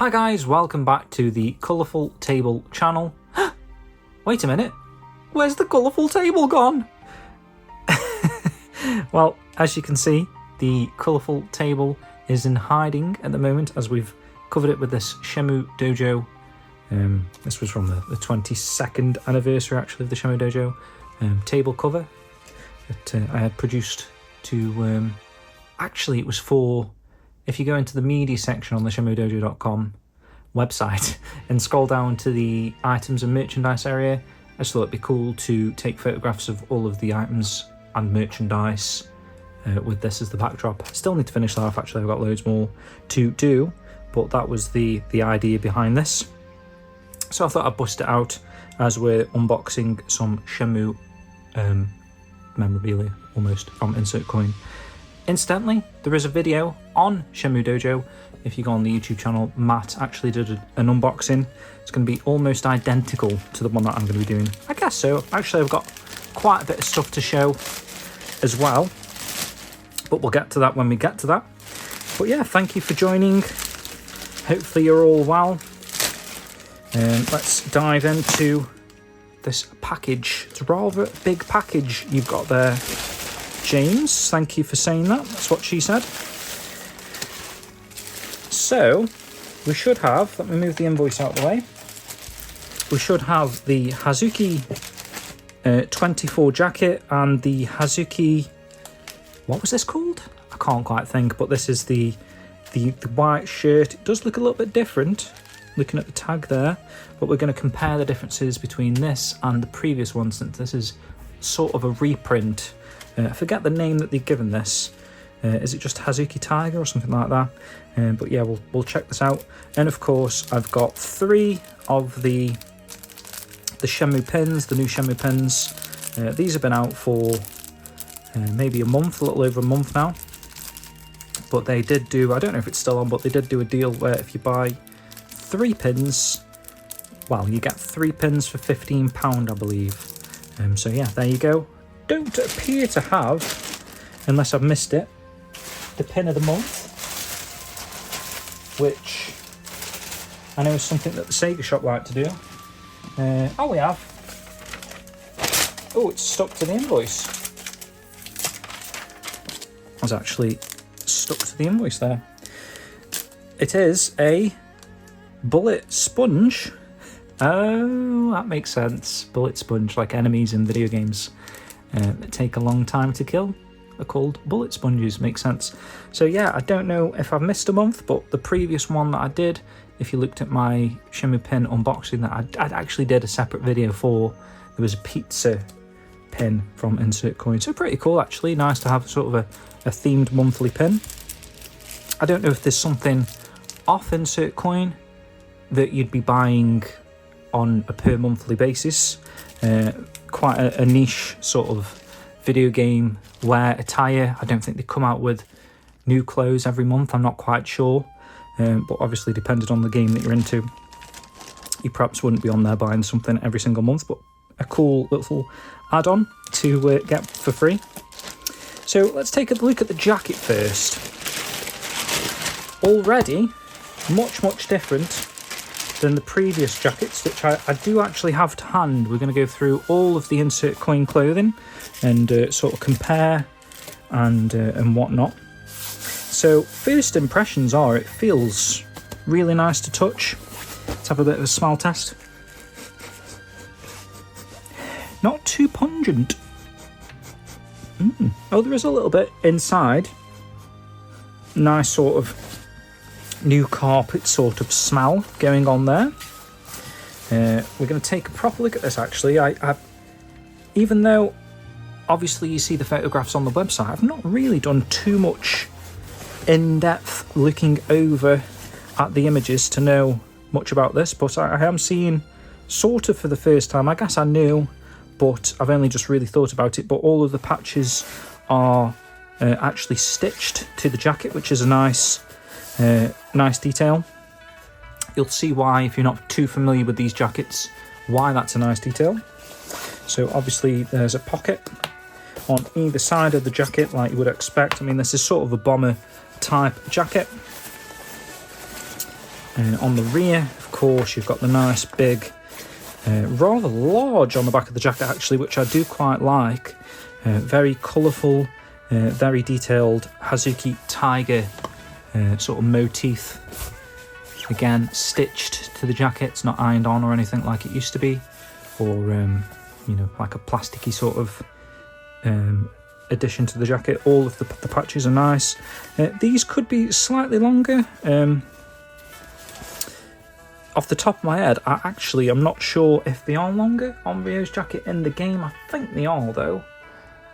Hi guys, welcome back to the Colourful Table channel. Wait a minute, where's the colourful table gone? Well, as you can see, the colourful table is in hiding at the moment as we've covered it with this Shenmue Dojo. This was from the 22nd anniversary actually of the Shenmue Dojo table cover that I had produced to, actually it was for, if you go into the media section on the shenmuedojo.com website and scroll down to the items and merchandise area, I just thought it'd be cool to take photographs of all of the items and merchandise with this as the backdrop. Still need to finish that off actually, I've got loads more to do, but that was the idea behind this. So I thought I'd bust it out as we're unboxing some Shenmue memorabilia almost from Insert Coin. Incidentally, there is a video on Shenmue Dojo. If you go on the YouTube channel, Matt actually did an unboxing. It's going to be almost identical to the one that I'm going to be doing. I guess so. Actually, I've got quite a bit of stuff to show as well, but we'll get to that when we get to that. But yeah, thank you for joining. Hopefully you're all well. Let's dive into this package. It's a rather big package you've got there, James. Thank you for saying that. That's what she said. So we should have, let me move the invoice out of the way. We should have the Hazuki 24 jacket and the Hazuki, what was this called? I can't quite think, but this is the white shirt. It does look a little bit different looking at the tag there, but we're going to compare the differences between this and the previous one, since this is sort of a reprint. I forget the name that they've given this. Is it just Hazuki Tiger or something like that? But yeah, we'll check this out. And of course, I've got 3 of the Shenmue pins, the new Shenmue pins. These have been out for maybe a month, a little over a month now. But they did do, I don't know if it's still on, but they did do a deal where if you buy 3 pins, well, you get 3 pins for £15, I believe. So yeah, there you go. Don't appear to have, unless I've missed it, the pin of the month, which I know is something that the Sega shop like to do. Oh, we have. Oh, it's stuck to the invoice. I was actually stuck to the invoice there. It is a bullet sponge. Oh, that makes sense. Bullet sponge, like enemies in video games that take a long time to kill, are called bullet sponges. Makes sense. So yeah, I don't know if I've missed a month, but the previous one that I did, if you looked at my Shenmue pin unboxing that I actually did a separate video for, there was a pizza pin from Insert Coin. So pretty cool actually, nice to have sort of a themed monthly pin. I don't know if there's something off Insert Coin that you'd be buying on a per monthly basis. Quite a niche sort of video game wear attire. I don't think they come out with new clothes every month, I'm not quite sure, but obviously depending on the game that you're into, you perhaps wouldn't be on there buying something every single month, but a cool little add-on to get for free. So let's take a look at the jacket first. Already much different than the previous jackets, which I do actually have to hand. We're going to go through all of the Insert Coin clothing and sort of compare and whatnot. So first impressions are, it feels really nice to touch. Let's have a bit of a smell test. Not too pungent. Oh, there is a little bit inside. Nice sort of new carpet sort of smell going on there. We're going to take a proper look at this actually. I even though obviously you see the photographs on the website, I've not really done too much in-depth looking over at the images to know much about this, but I am seeing sort of for the first time. I guess I knew, but I've only just really thought about it, but all of the patches are actually stitched to the jacket, which is a nice detail. You'll see why, if you're not too familiar with these jackets, why that's a nice detail. So obviously there's a pocket on either side of the jacket like you would expect. I mean, this is sort of a bomber type jacket. On the rear, of course, you've got the nice big, rather large on the back of the jacket actually, which I do quite like. Very colourful, very detailed Hazuki Tiger sort of motif. Again, stitched to the jacket, it's not ironed on or anything like it used to be, or you know, like a plasticky sort of addition to the jacket. All of the patches are nice. These could be slightly longer. Off the top of my head, I'm not sure if they are longer on Ryo's jacket in the game. I think they are though.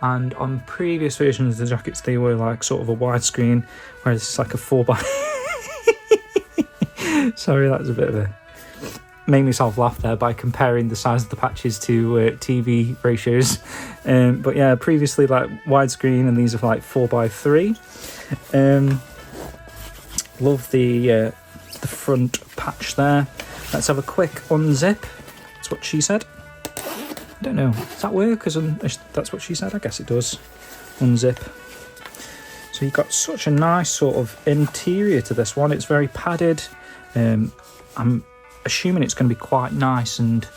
And on previous versions of the jackets, they were like sort of a widescreen, whereas it's like a 4x. Sorry, that was a bit of a... Made myself laugh there by comparing the size of the patches to TV ratios. But yeah, previously like widescreen, and these are like 4x3. Love the front patch there. Let's have a quick unzip. That's what she said. I don't know, does that work? That's what she said, I guess it does. Unzip. So you've got such a nice sort of interior to this one. It's very padded. I'm assuming it's going to be quite nice and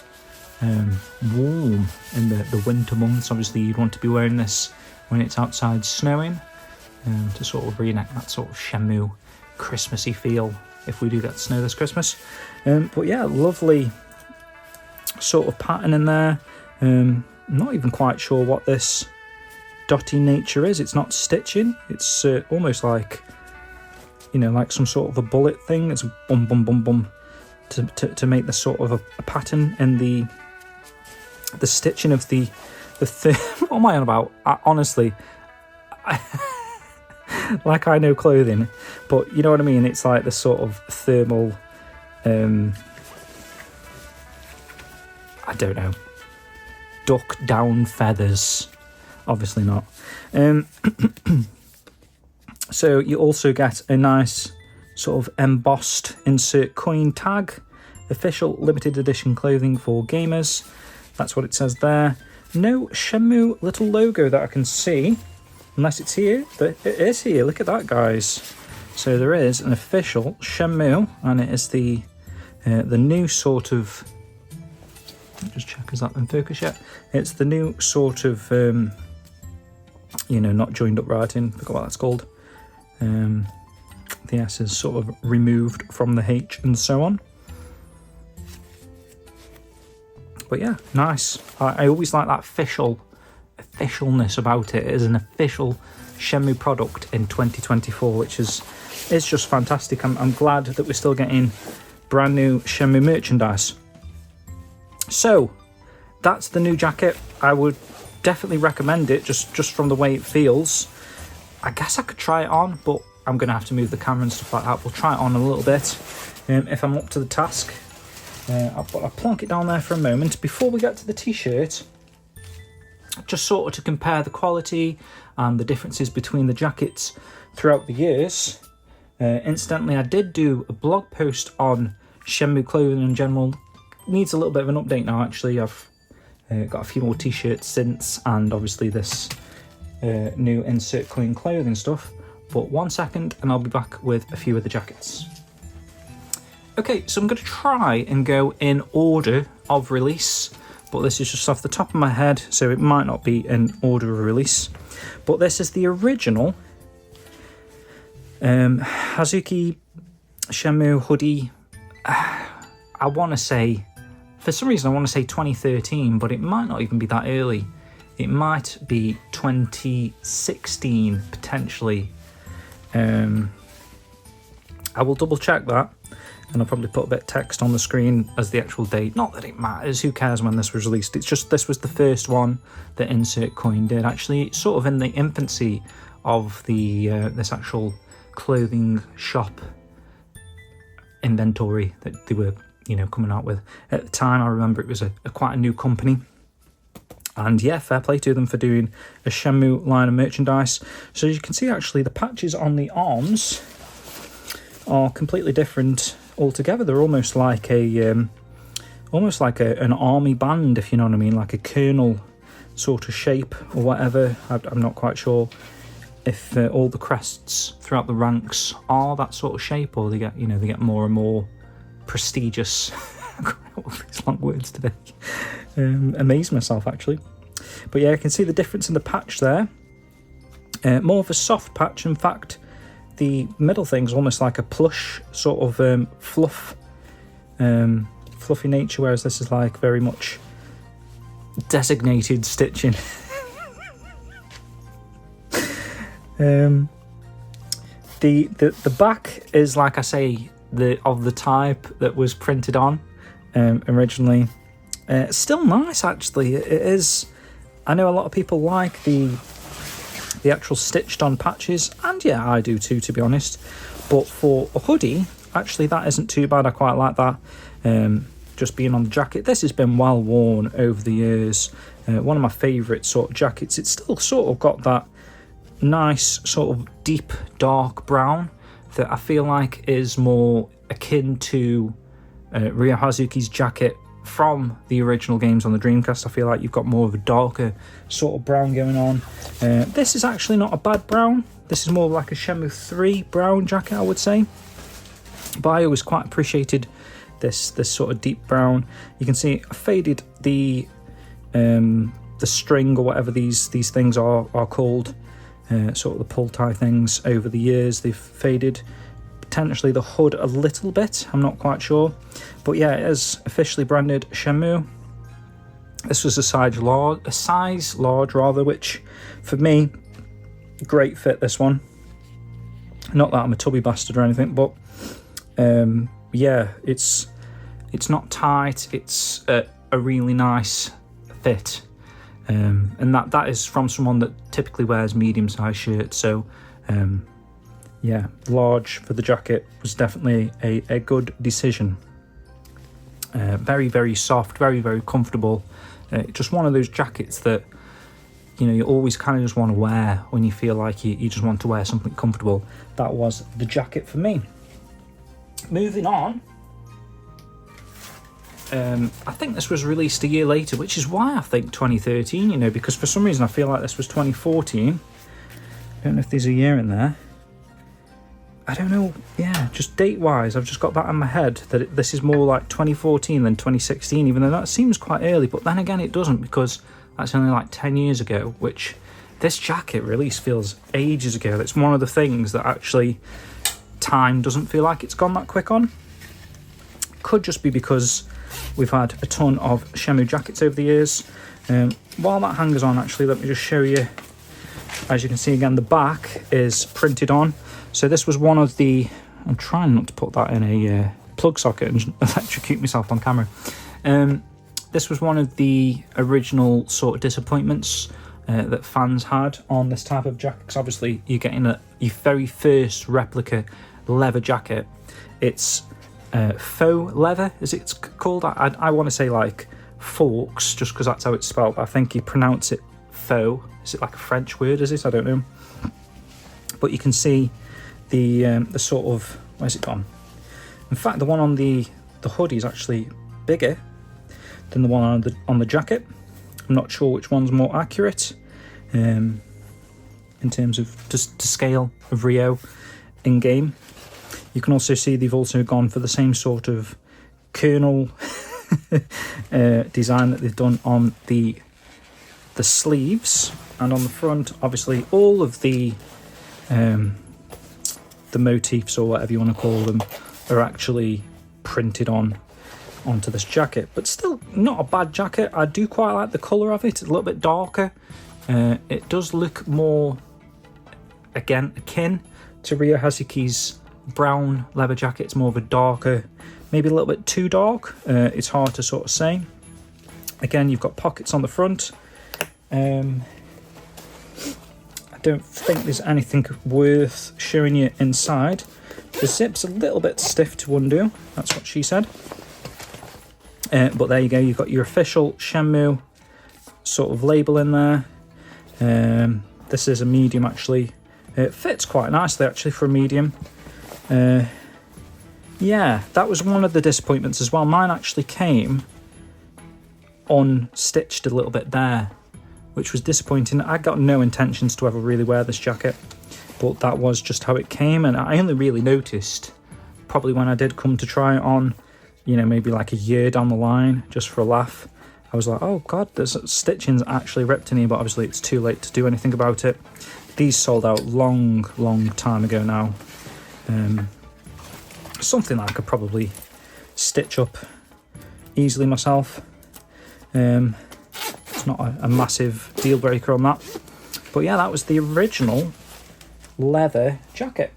warm in the winter months. Obviously you'd want to be wearing this when it's outside snowing, to sort of reenact that sort of Shenmue Christmassy feel if we do get snow this Christmas. But yeah, lovely sort of pattern in there. Not even quite sure what this dotty nature is. It's not stitching. It's almost like, you know, like some sort of a bullet thing. It's bum bum bum bum to make this sort of a pattern in the stitching of the what am I on about? Honestly, like I know clothing, but you know what I mean. It's like this sort of thermal. I don't know. Duck down feathers. Obviously not. So you also get a nice sort of embossed insert coin tag. Official limited edition clothing for gamers. That's what it says there. No Shenmue little logo that I can see, unless it's here. But it is here. Look at that, guys. So there is an official Shenmue, and it is the new sort of... Let me just check, is that in focus yet? It's the new sort of, you know, not joined up writing. Forgot what that's called. The S is sort of removed from the H and so on. But yeah, nice. I always like that officialness about it. It is an official Shenmue product in 2024, which is just fantastic. I'm glad that we're still getting brand new Shenmue merchandise. So that's the new jacket. I would definitely recommend it just from the way it feels. I guess I could try it on, but I'm going to have to move the camera and stuff like that. We'll try it on a little bit if I'm up to the task. I'll plonk it down there for a moment. Before we get to the t-shirt, just sort of to compare the quality and the differences between the jackets throughout the years. Incidentally, I did do a blog post on Shenmue clothing in general. Needs a little bit of an update now, actually. I've got a few more t-shirts since, and obviously this new insert coin clothing stuff. But 1 second and I'll be back with a few of the jackets. Okay, so I'm going to try and go in order of release, but this is just off the top of my head, so it might not be in order of release. But this is the original Hazuki Shenmue hoodie. I want to say, for some reason I want to say 2013, but it might not even be that early. It might be 2016 potentially. I will double check that, and I'll probably put a bit of text on the screen as the actual date. Not that it matters, who cares when this was released. It's just this was the first one that Insert Coin did. Actually, sort of in the infancy of the this actual clothing shop inventory that they were, you know, coming out with. At the time, I remember it was a quite a new company. And yeah, fair play to them for doing a Shenmue line of merchandise. So as you can see, actually, the patches on the arms are completely different altogether. They're almost like an army band, if you know what I mean, like a colonel sort of shape or whatever. I'm not quite sure. if all the crests throughout the ranks are that sort of shape, or they get more and more prestigious. All these long words today. Amaze myself actually. But yeah, I can see the difference in the patch there. More of a soft patch. In fact, the middle thing's almost like a plush sort of fluffy nature, whereas this is like very much designated stitching. The back is, like I say, of the type that was printed on originally. Still nice actually. It is. I know a lot of people like the actual stitched on patches, and yeah, I do too, to be honest. But for a hoodie, actually that isn't too bad. I quite like that. Just being on the jacket. This has been well worn over the years. One of my favourite sort of jackets. It's still sort of got that nice sort of deep dark brown that I feel like is more akin to Ryo Hazuki's jacket from the original games on the Dreamcast. I feel like you've got more of a darker sort of brown going on. This is actually not a bad brown. This is more like a Shenmue 3 brown jacket, I would say. But I always quite appreciated this sort of deep brown. You can see I faded the string or whatever these things are called, sort of the pull tie things over the years. They've faded. Potentially the hood a little bit, I'm not quite sure. But yeah, it is officially branded Shenmue. This was a size large rather, which for me, great fit, this one. Not that I'm a tubby bastard or anything, but yeah, it's not tight, it's a really nice fit. And that is from someone that typically wears medium-sized shirts, so yeah, large for the jacket was definitely a good decision. Very, very soft, very, very comfortable. Just one of those jackets that, you always kind of just want to wear when you feel like you just want to wear something comfortable. That was the jacket for me. Moving on. I think this was released a year later, which is why I think 2013, because for some reason I feel like this was 2014. I don't know if there's a year in there. I don't know, yeah, just date-wise, I've just got that in my head, that this is more like 2014 than 2016, even though that seems quite early, but then again it doesn't, because that's only like 10 years ago, which this jacket release feels ages ago. It's one of the things that actually time doesn't feel like it's gone that quick on. Could just be because we've had a ton of Shenmue jackets over the years. While that hangers on, actually, let me just show you. As you can see again, the back is printed on. So this was one of the... I'm trying not to put that in a plug socket and electrocute myself on camera. This was one of the original sort of disappointments that fans had on this type of jacket. Because obviously you're getting your very first replica leather jacket. It's faux leather, as it's called. I want to say like forks, just because that's how it's spelled. I think you pronounce it faux. Is it like a French word, is it? I don't know. But you can see the sort of... Where's it gone? In fact, the one on the hoodie is actually bigger than the one on the jacket. I'm not sure which one's more accurate in terms of just to scale of Ryo in game. You can also see they've also gone for the same sort of kernel design that they've done on the sleeves, and on the front, obviously, all of the motifs, or whatever you want to call them, are actually printed onto this jacket. But still, not a bad jacket. I do quite like the colour of it. It's a little bit darker. It does look more, again, akin to Ryo Hazuki's brown leather jacket. It's more of a darker, maybe a little bit too dark. It's hard to sort of say. Again, you've got pockets on the front. I don't think there's anything worth showing you inside. The zip's a little bit stiff to undo. That's what she said. But there you go. You've got your official Shenmue sort of label in there. This is a medium, actually. It fits quite nicely, actually, for a medium. Yeah, that was one of the disappointments as well. Mine actually came unstitched a little bit there. which was disappointing. I got no intentions to ever really wear this jacket, but that was just how it came, and I only really noticed probably when I did come to try it on, you know, maybe like a year down the line, just for a laugh. I was like, oh god, there's stitching's actually ripped in here, but obviously it's too late to do anything about it. These sold out long time ago now. Something that I could probably stitch up easily myself. It's not a massive deal breaker on that. But yeah, that was the original leather jacket.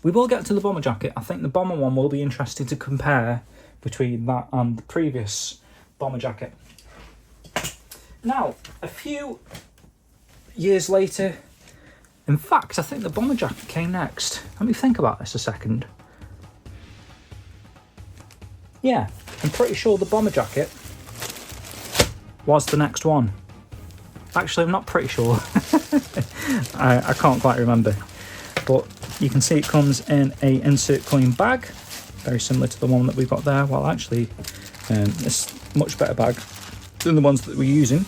We will get to the bomber jacket. I think the bomber one will be interesting to compare between that and the previous bomber jacket. Now, a few years later, in fact, I think the bomber jacket came next. Let me think about this a second. Yeah, I'm pretty sure the bomber jacket was the next one. Actually, I'm not pretty sure. I can't quite remember. But you can see it comes in a insert coin bag, very similar to the one that we've got there. Well, actually, it's a much better bag than the ones that we're using.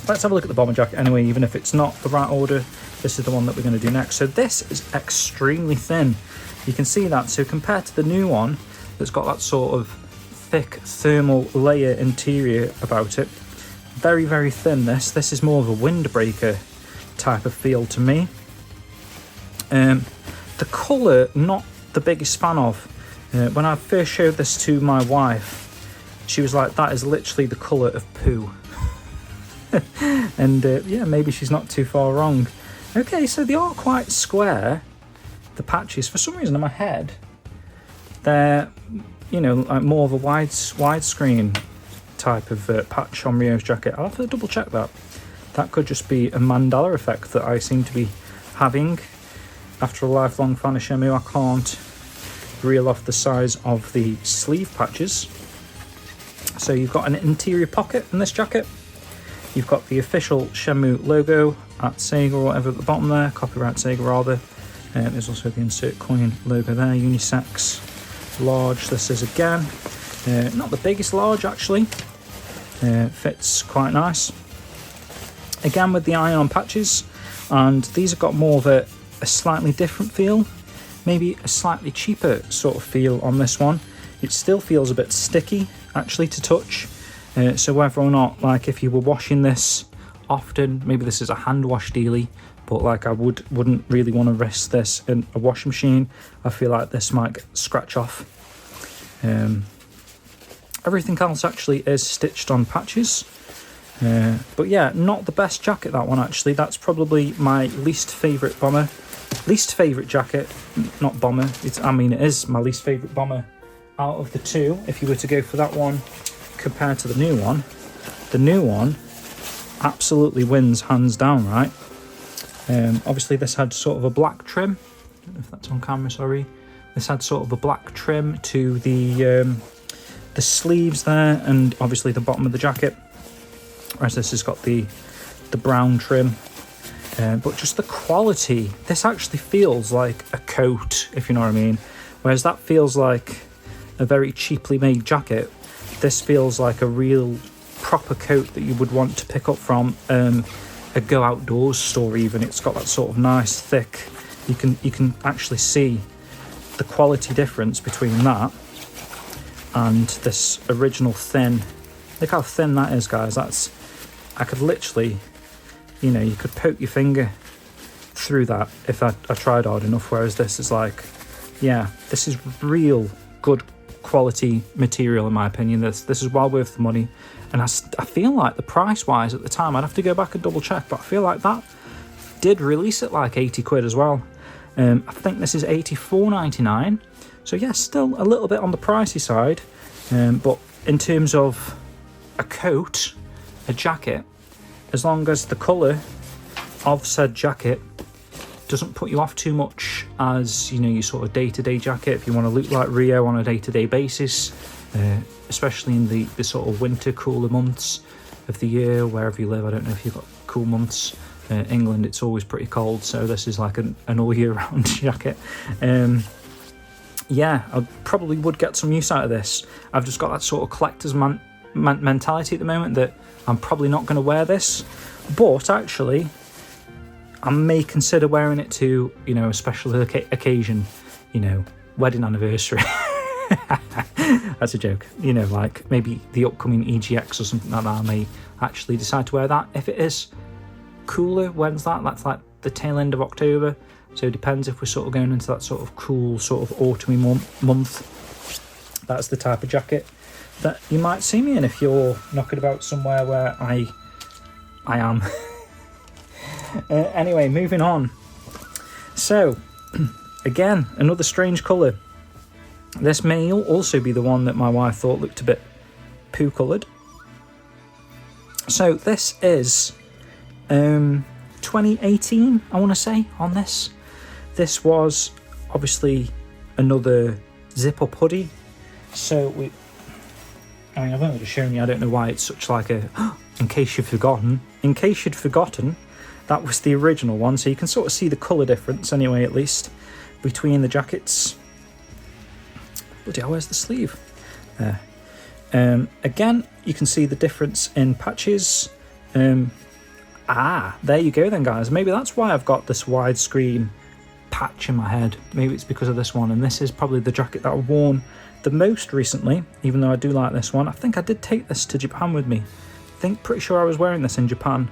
Let's have a look at the bomber jacket anyway, even if it's not the right order. This is the one that we're going to do next. So this is extremely thin. You can see that. So compared to the new one that's got that sort of thick thermal layer interior about it, very thin. This is more of a windbreaker type of feel to me. The colour, not the biggest fan of. When I first showed this to my wife, she was like, that is literally the colour of poo. And yeah, maybe she's not too far wrong. Okay, so they are quite square, the patches. For some reason in my head, they're, you know, like more of a widescreen type of patch on Rio's jacket. I'll have to double check that. That could just be a Mandela effect that I seem to be having. After a lifelong fan of Shenmue, I can't reel off the size of the sleeve patches. So you've got an interior pocket in this jacket. You've got the official Shenmue logo at Sega or whatever at the bottom there, copyright Sega rather. There's also the insert coin logo there, unisex, large. This is again, not the biggest large actually. Fits quite nice. Again with the iron-on patches, and these have got more of a slightly different feel, maybe a slightly cheaper sort of feel on this one. It still feels a bit sticky actually to touch, so whether or not, like if you were washing this often, maybe this is a hand wash dealy, but like I wouldn't really want to risk this in a washing machine. I feel like this might scratch off. Everything else actually is stitched on patches. But yeah, not the best jacket, that one actually. That's probably my least favourite jacket, not bomber. It is my least favourite bomber out of the two. If you were to go for that one compared to the new one absolutely wins hands down, right? Obviously this had sort of a black trim. I don't know if that's on camera, sorry. This had sort of a black trim to the sleeves there, and obviously the bottom of the jacket. Whereas this has got the brown trim. But just the quality, this actually feels like a coat, if you know what I mean. Whereas that feels like a very cheaply made jacket. This feels like a real proper coat that you would want to pick up from a Go Outdoors store even. It's got that sort of nice thick, you can actually see the quality difference between that and this original thin. Look how thin that is, guys. I could literally, you know, you could poke your finger through that if I tried hard enough, whereas this is like, yeah, this is real good quality material in my opinion. This is well worth the money, and I feel like the price wise at the time, I'd have to go back and double check, but I feel like that did release at like 80 quid as well. I think this is 84.99, so yeah, still a little bit on the pricey side, but in terms of a coat, a jacket, as long as the colour of said jacket doesn't put you off too much as, you know, your sort of day-to-day jacket, if you want to look like Rio on a day-to-day basis, especially in the sort of winter cooler months of the year, wherever you live. I don't know if you've got cool months. England, it's always pretty cold, so this is like an all year round jacket. Yeah, I probably would get some use out of this. I've just got that sort of collector's mentality at the moment that I'm probably not going to wear this, but actually I may consider wearing it to, you know, a special occasion, you know, wedding anniversary. That's a joke. You know, like maybe the upcoming EGX or something like that, I may actually decide to wear that. If it is cooler, when's that? That's like the tail end of October. So it depends if we're sort of going into that sort of cool, sort of autumny month. That's the type of jacket that you might see me in if you're knocking about somewhere where I am. Anyway, moving on. So, again, another strange colour. This may also be the one that my wife thought looked a bit poo coloured. So this is 2018, I want to say, on this. This was obviously another zip-up hoodie. So I've only just shown you, I don't know why it's such like a... In case you've forgotten, that was the original one. So you can sort of see the colour difference anyway, at least, between the jackets. Bloody hell, where's the sleeve? There. Again, you can see the difference in patches. There you go then, guys. Maybe that's why I've got this widescreen patch in my head. Maybe it's because of this one, and this is probably the jacket that I've worn the most recently, even though I do like this one. I think I did take this to Japan with me. Pretty sure I was wearing this in Japan.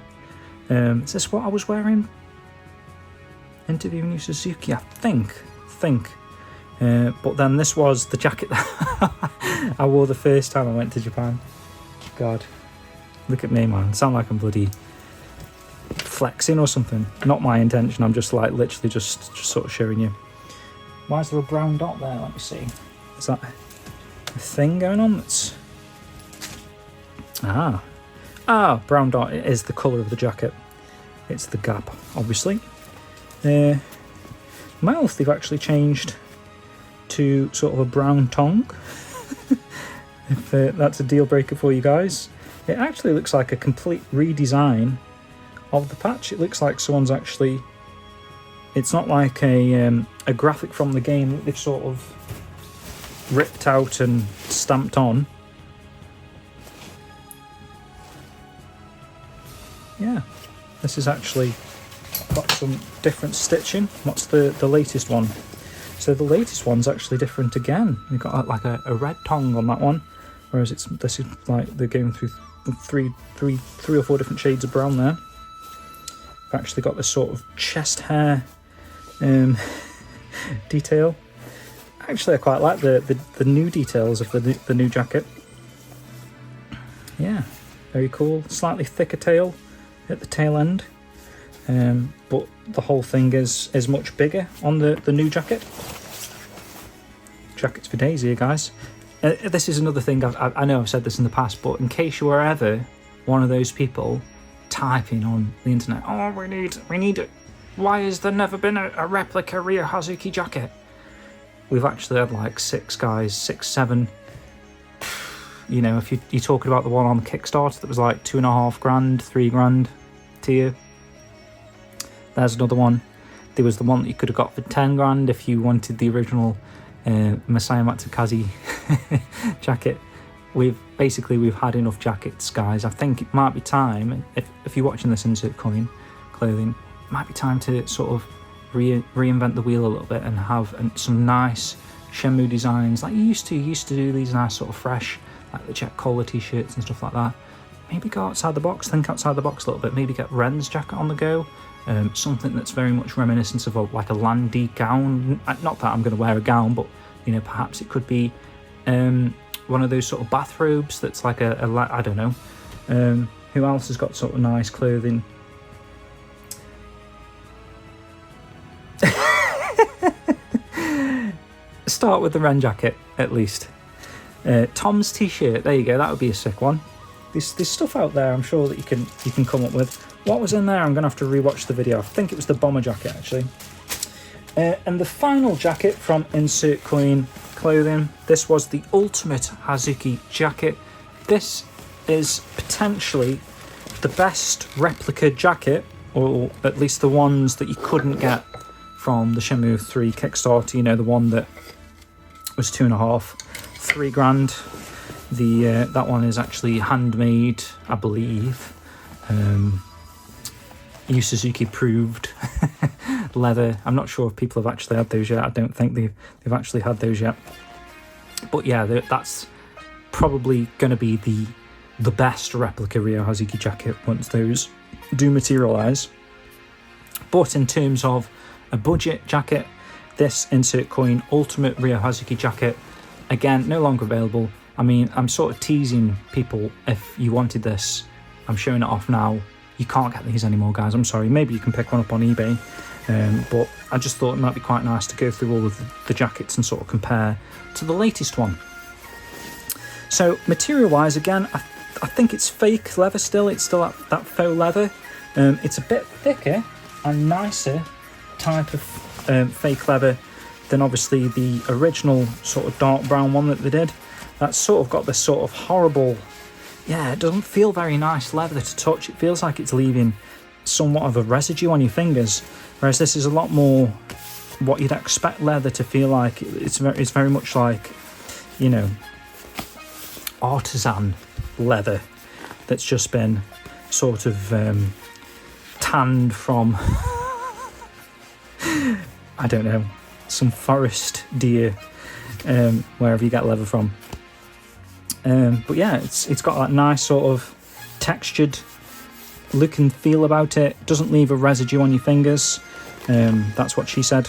Is this what I was wearing? Interviewing Yu Suzuki, I think. But then this was the jacket that I wore the first time I went to Japan. God, look at me, man. I sound like I'm bloody flexing or something. Not my intention. I'm just like literally just sort of showing you. Why is there a brown dot there? Let me see. Is that a thing going on? That's brown dot. It is the colour of the jacket. It's the gap, obviously. Mouth, they've actually changed to sort of a brown tongue. If that's a deal breaker for you guys. It actually looks like a complete redesign of the patch. It looks like someone's actually... It's not like a graphic from the game that they've sort of ripped out and stamped on. Yeah, this is actually got some different stitching. What's the latest one? So the latest one's actually different again. You've got like a red tongue on that one, whereas this is like they're going through three or four different shades of brown there. I've actually got this sort of chest hair detail. Actually, I quite like the new details of the new jacket. Yeah, very cool. Slightly thicker tail at the tail end. But the whole thing is much bigger on the new jacket. Jackets for days here, guys. This is another thing, I know I've said this in the past, but in case you were ever one of those people typing on the internet, oh, we need it. Why has there never been a replica Ryo Hazuki jacket? We've actually had like 6 guys, 6, 7. You know, if you're talking about the one on Kickstarter that was like $2.5 grand, $3 grand tier. There's another one. There was the one that you could have got for 10 grand if you wanted the original Masaya Matsukaze jacket. We've had enough jackets, guys. I think it might be time, if you're watching this insert clothing, it might be time to sort of reinvent the wheel a little bit and have some nice Shenmue designs like you used to do these nice sort of fresh, like the check collar t-shirts and stuff like that. Maybe go outside the box, think outside the box a little bit, maybe get Ren's jacket on the go. Something that's very much reminiscent of like a landy gown. Not that I'm going to wear a gown, but you know, perhaps it could be one of those sort of bathrobes that's like I don't know. Who else has got sort of nice clothing? Start with the Ren jacket at least. Tom's t-shirt, there you go, that would be a sick one. There's stuff out there I'm sure that you can come up with. What was in there? I'm going to have to rewatch the video. I think it was the bomber jacket, actually. And the final jacket from Insert Coin Clothing. This was the ultimate Hazuki jacket. This is potentially the best replica jacket, or at least the ones that you couldn't get from the Shenmue 3 Kickstarter. You know, the one that was $2.5, $3 grand. That one is actually handmade, I believe. Yu Suzuki proved leather. I'm not sure if people have actually had those yet. I don't think they've actually had those yet. But yeah, that's probably going to be the best replica Ryo Hazuki jacket once those do materialise. But in terms of a budget jacket, this insert coin Ultimate Ryo Hazuki jacket, again, no longer available. I mean, I'm sort of teasing people if you wanted this. I'm showing it off now. You can't get these anymore, guys. I'm sorry. Maybe you can pick one up on eBay. But I just thought it might be quite nice to go through all of the jackets and sort of compare to the latest one. So material-wise, again, I think it's fake leather still. It's still that faux leather. It's a bit thicker and nicer type of fake leather than obviously the original sort of dark brown one that they did. That's sort of got this sort of horrible, yeah, it doesn't feel very nice leather to touch. It feels like it's leaving somewhat of a residue on your fingers, whereas this is a lot more what you'd expect leather to feel like. It's very much like, you know, artisan leather that's just been sort of tanned from I don't know, some forest deer, wherever you get leather from. But yeah, it's got that nice sort of textured look and feel about it. Doesn't leave a residue on your fingers. That's what she said.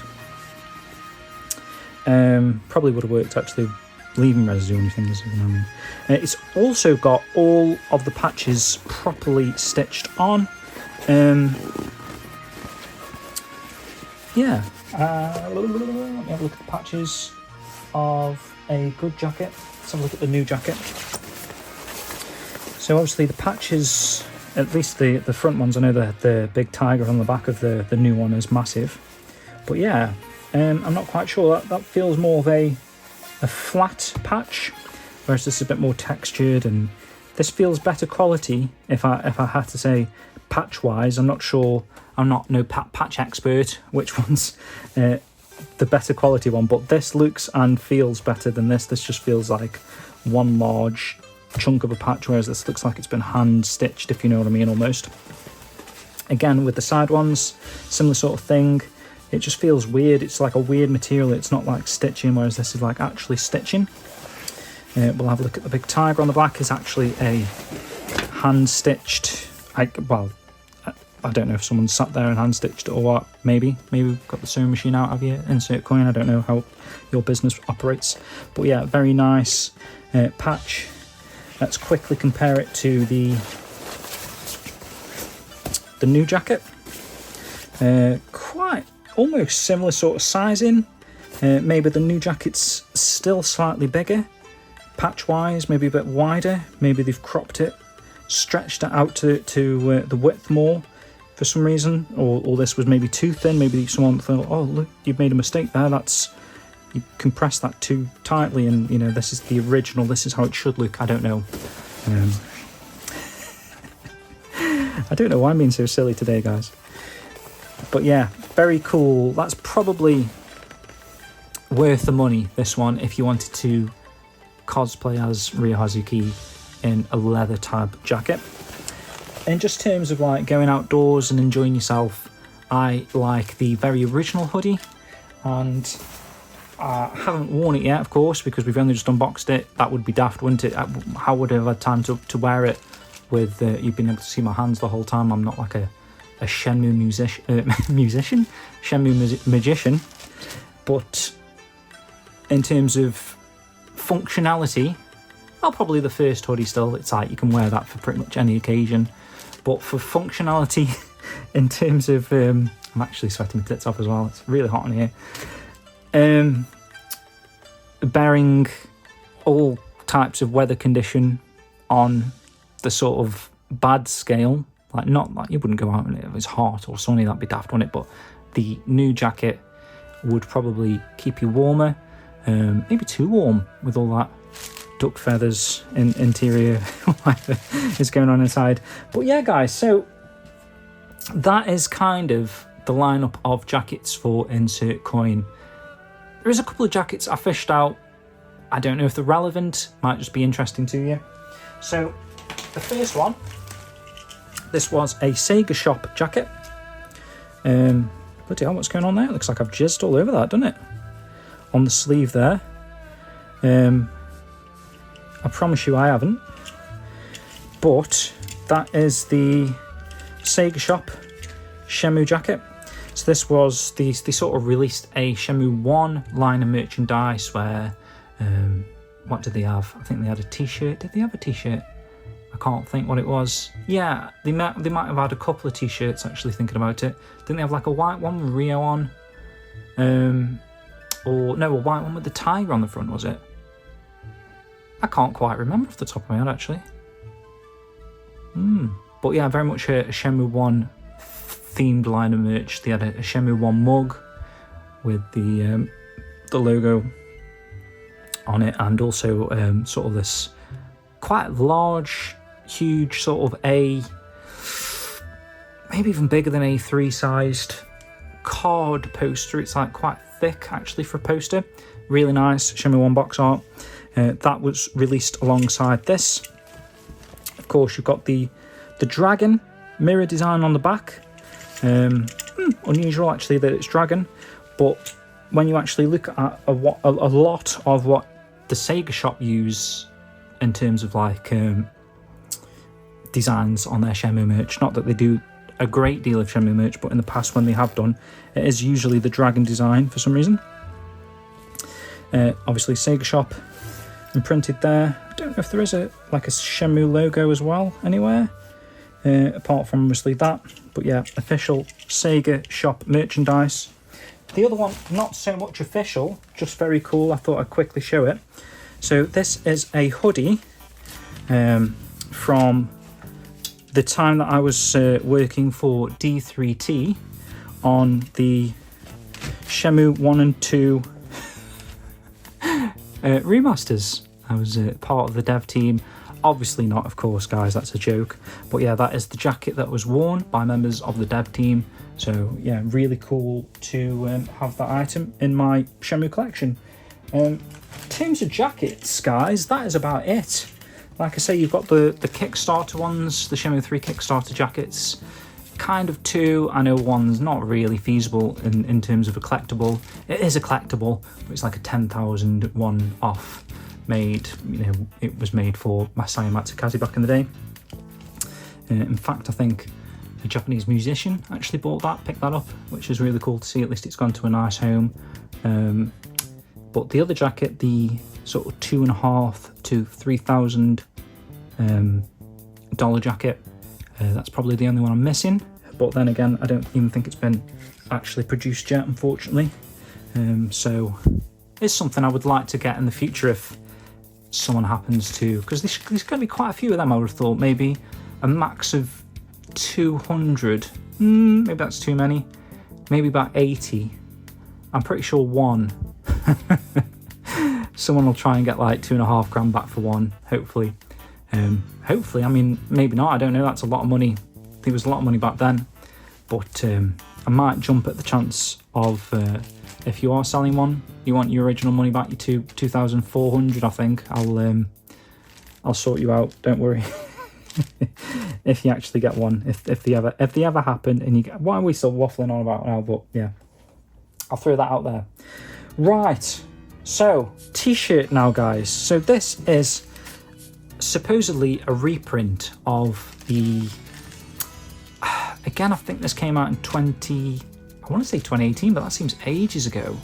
Probably would have worked actually, leaving residue on your fingers, if you know what I mean. It's also got all of the patches properly stitched on. Yeah. Let me have a look at the patches of a good jacket. Let's have a look at the new jacket. So obviously the patches, at least the front ones, I know the big tiger on the back of the new one is massive. But yeah, I'm not quite sure. That feels more of a flat patch, whereas this is a bit more textured, and this feels better quality. If I had to say patch wise, I'm not sure. I'm not no patch expert which one's the better quality one, but this looks and feels better than this. This just feels like one large chunk of a patch, whereas this looks like it's been hand stitched, if you know what I mean, almost. Again, with the side ones, similar sort of thing. It just feels weird. It's like a weird material. It's not like stitching, whereas this is like actually stitching. We'll have a look at the big tiger on the back. Is actually a hand stitched. I don't know if someone sat there and hand stitched it or what. Maybe we've got the sewing machine out of your insert coin. I don't know how your business operates, but yeah, very nice patch. Let's quickly compare it to the new jacket. Quite almost similar sort of sizing. Maybe the new jacket's still slightly bigger patch wise, maybe a bit wider. Maybe they've cropped it, stretched it out to the width more for some reason, or this was maybe too thin. Maybe someone thought, oh look, you've made a mistake there, you compressed that too tightly, and you know, this is the original, this is how it should look. I don't know. I don't know why I'm being so silly today, guys. But yeah, very cool. That's probably worth the money, this one, if you wanted to cosplay as Ryo Hazuki in a leather tab jacket. In just terms of like going outdoors and enjoying yourself, I like the very original hoodie, and I haven't worn it yet, of course, because we've only just unboxed it. That would be daft, wouldn't it? How would I have had time to wear it with you've been able to see my hands the whole time? I'm not like a Shenmue Shenmue magician. But in terms of functionality, well, probably the first hoodie still. It's like you can wear that for pretty much any occasion. But for functionality, in terms of I'm actually sweating my tits off as well. It's really hot in here. Bearing all types of weather condition on the sort of bad scale, like not like you wouldn't go out and it was hot or sunny, that'd be daft, wouldn't it? But the new jacket would probably keep you warmer, maybe too warm with all that duck feathers in interior is going on inside. But yeah, guys, so that is kind of the lineup of jackets for insert coin. There is a couple of jackets I fished out I don't know if they're relevant, might just be interesting to you. So the first one, this was a Sega Shop jacket. Bloody hell, what's going on there? It looks like I've jizzed all over that, doesn't it? On the sleeve there. I promise you I haven't. But that is the Sega Shop Shenmue jacket. So this was, they sort of released a Shenmue 1 line of merchandise where, what did they have? I think they had a t-shirt. Did they have a t-shirt? I can't think what it was. Yeah, they might have had a couple of t-shirts, actually, thinking about it. Didn't they have like a white one with Rio on? Or no, a white one with the tiger on the front, was it? I can't quite remember off the top of my head, actually. But yeah, very much a Shenmue 1 themed line of merch. They had a Shenmue 1 mug with the logo on it, and also sort of this quite large, huge sort of maybe even bigger than A3 sized card poster. It's like quite thick actually for a poster. Really nice Shenmue 1 box art. That was released alongside this. Of course, you've got the dragon mirror design on the back. Unusual actually that it's dragon, but when you actually look at a lot of what the Sega Shop use in terms of like designs on their Shenmue merch, not that they do a great deal of Shenmue merch, but in the past when they have done, it is usually the dragon design for some reason. Obviously Sega Shop imprinted there. I don't know if there is a Shenmue logo as well anywhere, apart from obviously that. But yeah, official Sega Shop merchandise. The other one, not so much official, just very cool. I thought I'd quickly show it. So this is a hoodie from the time that I was working for D3T on the Shenmue 1 and 2 remasters. I was part of the dev team. Obviously not, of course, guys, that's a joke. But yeah, that is the jacket that was worn by members of the dev team. So yeah, really cool to have that item in my Shenmue collection. In terms of jackets, guys, that is about it. Like I say, you've got the Kickstarter ones, the Shenmue 3 Kickstarter jackets. Kind of two. I know one's not really feasible in terms of a collectible. It is a collectible, but it's like a 10,000 one off made. You know, it was made for Masaya Matsukaze back in the day. In fact, I think a Japanese musician actually picked that up, which is really cool to see. At least it's gone to a nice home. But the other jacket, the sort of $2,500 to $3,000 jacket, that's probably the only one I'm missing. But then again, I don't even think it's been actually produced yet, unfortunately. So it's something I would like to get in the future if someone happens to, because there's going to be quite a few of them. I would have thought maybe a max of 200. Maybe that's too many. Maybe about 80. I'm pretty sure one. Someone will try and get like $2,500 back for one, hopefully. Hopefully, I mean, maybe not, I don't know, that's a lot of money. I think it was a lot of money back then. But I might jump at the chance of, if you are selling one, you want your original money back, your $2,400, I think, I'll sort you out, don't worry. If you actually get one, if they ever happen and you get, what are we still waffling on about now? But yeah, I'll throw that out there. Right, so t-shirt now, guys. So this is supposedly a reprint of the, again, I think this came out in I want to say 2018, but that seems ages ago.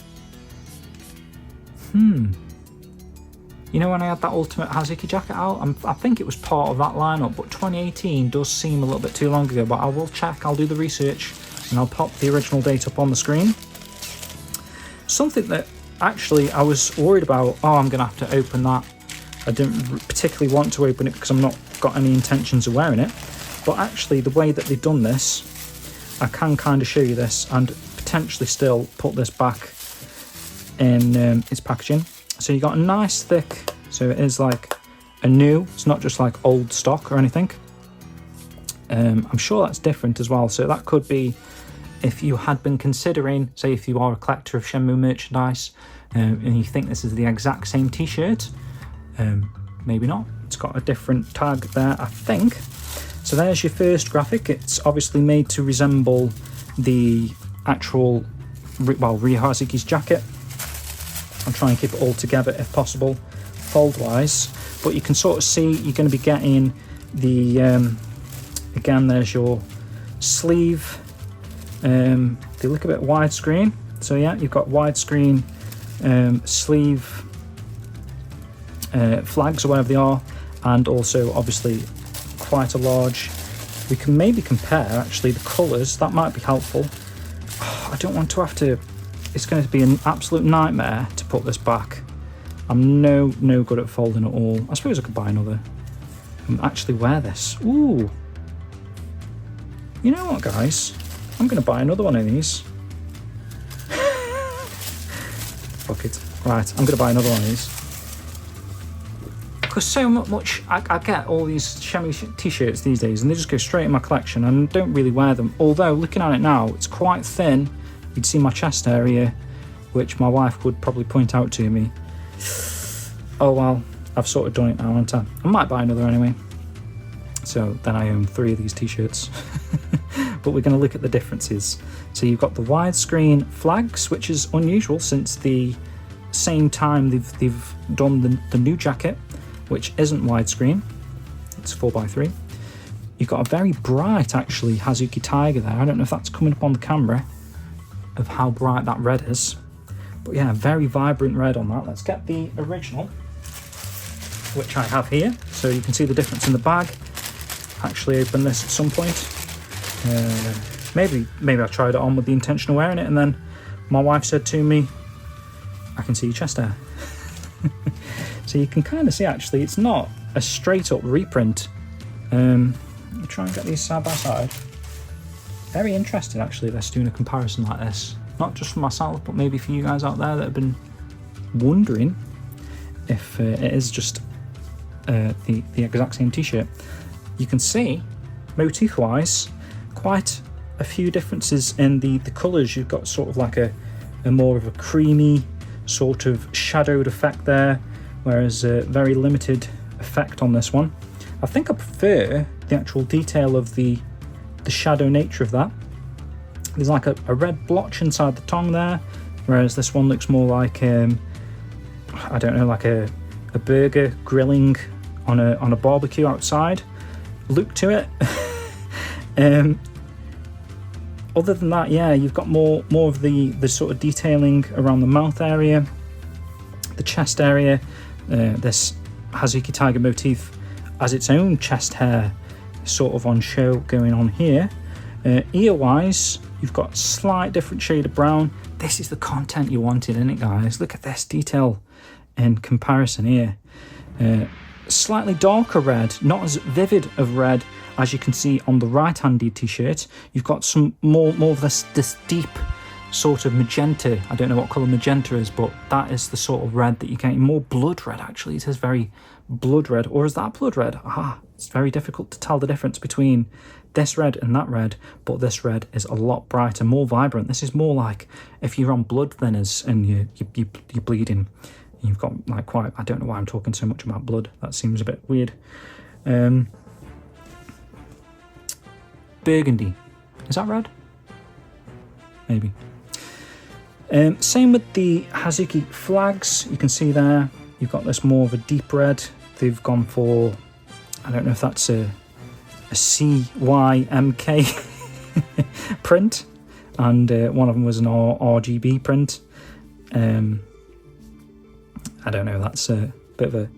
You know, when I had that Ultimate Hazuki jacket out, I think it was part of that lineup, but 2018 does seem a little bit too long ago, but I will check, I'll do the research, and I'll pop the original date up on the screen. Something that actually I was worried about, I'm going to have to open that. I didn't particularly want to open it because I'm not got any intentions of wearing it, but actually the way that they've done this, I can kind of show you this and potentially still put this back in its packaging. So you got a nice thick, so it is like a new, it's not just like old stock or anything. I'm sure that's different as well. So that could be if you had been considering, say if you are a collector of Shenmue merchandise, and you think this is the exact same t-shirt, maybe not. It's got a different tag there, I think. So there's your first graphic. It's obviously made to resemble the actual, well, Ryo Hazuki's jacket. I'll try and keep it all together if possible, fold-wise. But you can sort of see you're going to be getting the, again, there's your sleeve. They look a bit widescreen. So yeah, you've got widescreen sleeve flags or whatever they are, and also obviously quite a large. We can maybe compare actually the colours, that might be helpful. I don't want to have to, it's going to be an absolute nightmare to put this back. I'm no good at folding at all. I suppose I could buy another and actually wear this. Ooh, you know what, guys, I'm going to buy another one of these. Fuck it. Right, I'm going to buy another one of these. Because so much, I get all these Shenmue t-shirts these days and they just go straight in my collection and don't really wear them. Although, looking at it now, it's quite thin. You'd see my chest area, which my wife would probably point out to me. Oh well, I've sort of done it now, haven't I? I might buy another anyway. So then I own 3 of these t-shirts. But we're going to look at the differences. So you've got the widescreen flags, which is unusual since the same time they've done the new jacket, which isn't widescreen. It's 4x3. You've got a very bright, actually, Hazuki Tiger there. I don't know if that's coming up on the camera of how bright that red is. But yeah, very vibrant red on that. Let's get the original, which I have here. So you can see the difference in the bag. Actually open this at some point. Maybe I tried it on with the intention of wearing it, and then my wife said to me, I can see your chest hair. So you can kind of see, actually, it's not a straight up reprint. I'll try and get these side by side. Very interesting, actually, this doing a comparison like this. Not just for myself, but maybe for you guys out there that have been wondering if it is just the exact same t-shirt. You can see, motif-wise, quite a few differences in the colours. You've got sort of like a more of a creamy sort of shadowed effect there, whereas a very limited effect on this one. I think I prefer the actual detail of the shadow nature of that. There's like a red blotch inside the tongue there, whereas this one looks more like I don't know, like a burger grilling on a barbecue outside look to it. Other than that, yeah, you've got more of the sort of detailing around the mouth area, the chest area. This Hazuki Tiger motif has its own chest hair sort of on show going on here. Ear-wise, you've got slight different shade of brown. This is the content you wanted, isn't it, guys? Look at this detail in comparison here. Slightly darker red, not as vivid of red as you can see on the right-handed t-shirt. You've got some more of this deep sort of magenta. I don't know what colour magenta is, but that is the sort of red that you're getting. More blood red, actually. It says very blood red. Or is that blood red? It's very difficult to tell the difference between this red and that red, but this red is a lot brighter, more vibrant. This is more like if you're on blood thinners and you're bleeding. You've got like quite, I don't know why I'm talking so much about blood. That seems a bit weird. Burgundy. Is that red? Maybe. Same with the Hazuki flags. You can see there, you've got this more of a deep red. They've gone for, I don't know if that's a CYMK print, and one of them was an RGB print. I don't know, that's a bit of a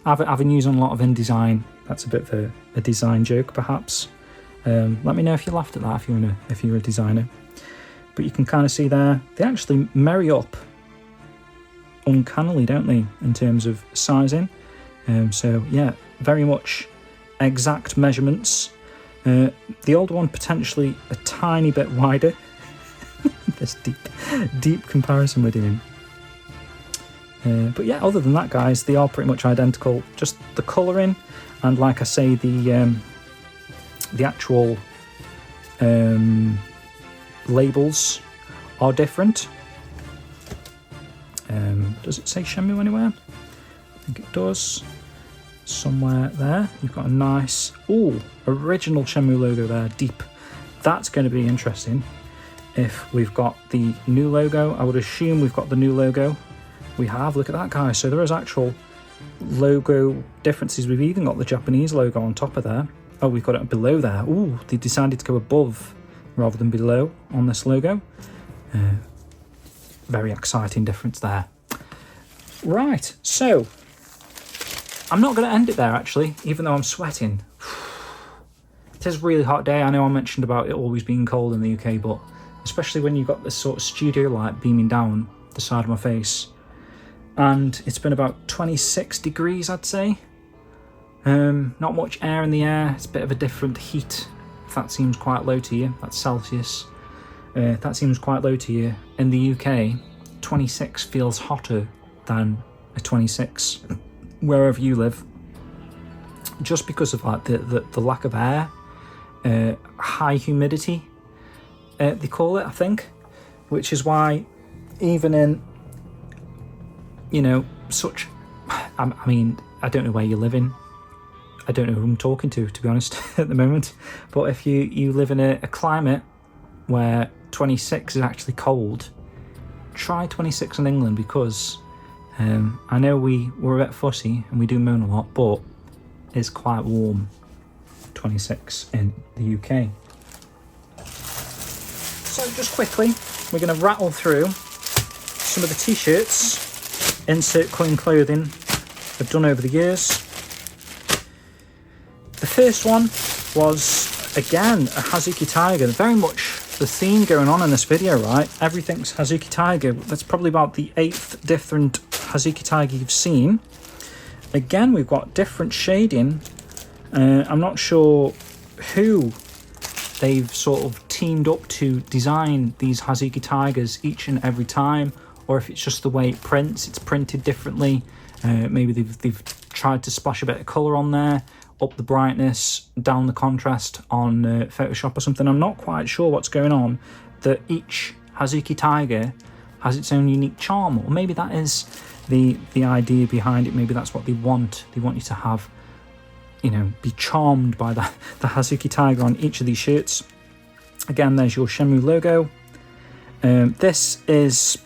avenues on a lot of InDesign. That's a bit of a design joke, perhaps. Let me know if you laughed at that if you're a designer. But you can kind of see there, they actually marry up uncannily, don't they, in terms of sizing. So yeah, very much exact measurements. The old one potentially a tiny bit wider. This deep comparison we're doing. But yeah, other than that, guys, they are pretty much identical. Just the colouring and, like I say, the actual labels are different. Does it say Shenmue anywhere? I think it does. Somewhere there. You've got a nice, original Shenmue logo there, deep. That's going to be interesting. If we've got the new logo, I would assume we've got the new logo. We have, look at that, guys. So there is actual logo differences. We've even got the Japanese logo on top of there. Oh, we've got it below there. Ooh, they decided to go above rather than below on this logo. Very exciting difference there. Right, so I'm not going to end it there, actually, even though I'm sweating. It is a really hot day. I know I mentioned about it always being cold in the UK, but especially when you've got this sort of studio light beaming down the side of my face. And it's been about 26 degrees, I'd say. Not much air in the air. It's a bit of a different heat. If that seems quite low to you, that's Celsius. That seems quite low to you. In the UK, 26 feels hotter than a 26 wherever you live. Just because of like the lack of air, high humidity, they call it, I think. Which is why even in, you know, such... I mean, I don't know where you're living. I don't know who I'm talking to be honest, at the moment. But if you live in a climate where 26 is actually cold, try 26 in England, because I know we're a bit fussy and we do moan a lot, but it's quite warm, 26 in the UK. So just quickly, we're going to rattle through some of the t-shirts, insert coin clothing I've done over the years. The first one was, again, a Hazuki Tiger. Very much the theme going on in this video, right? Everything's Hazuki Tiger. That's probably about the 8th different Hazuki Tiger you've seen. Again, we've got different shading. I'm not sure who they've sort of teamed up to design these Hazuki Tigers each and every time, or if it's just the way it prints. It's printed differently. Maybe they've tried to splash a bit of colour on there, up the brightness, down the contrast on Photoshop or something. I'm not quite sure what's going on, that each Hazuki Tiger has its own unique charm, or maybe that is the idea behind it. Maybe that's what they want. They want you to have, you know, be charmed by the Hazuki Tiger on each of these shirts. Again, there's your Shenmue logo. This is,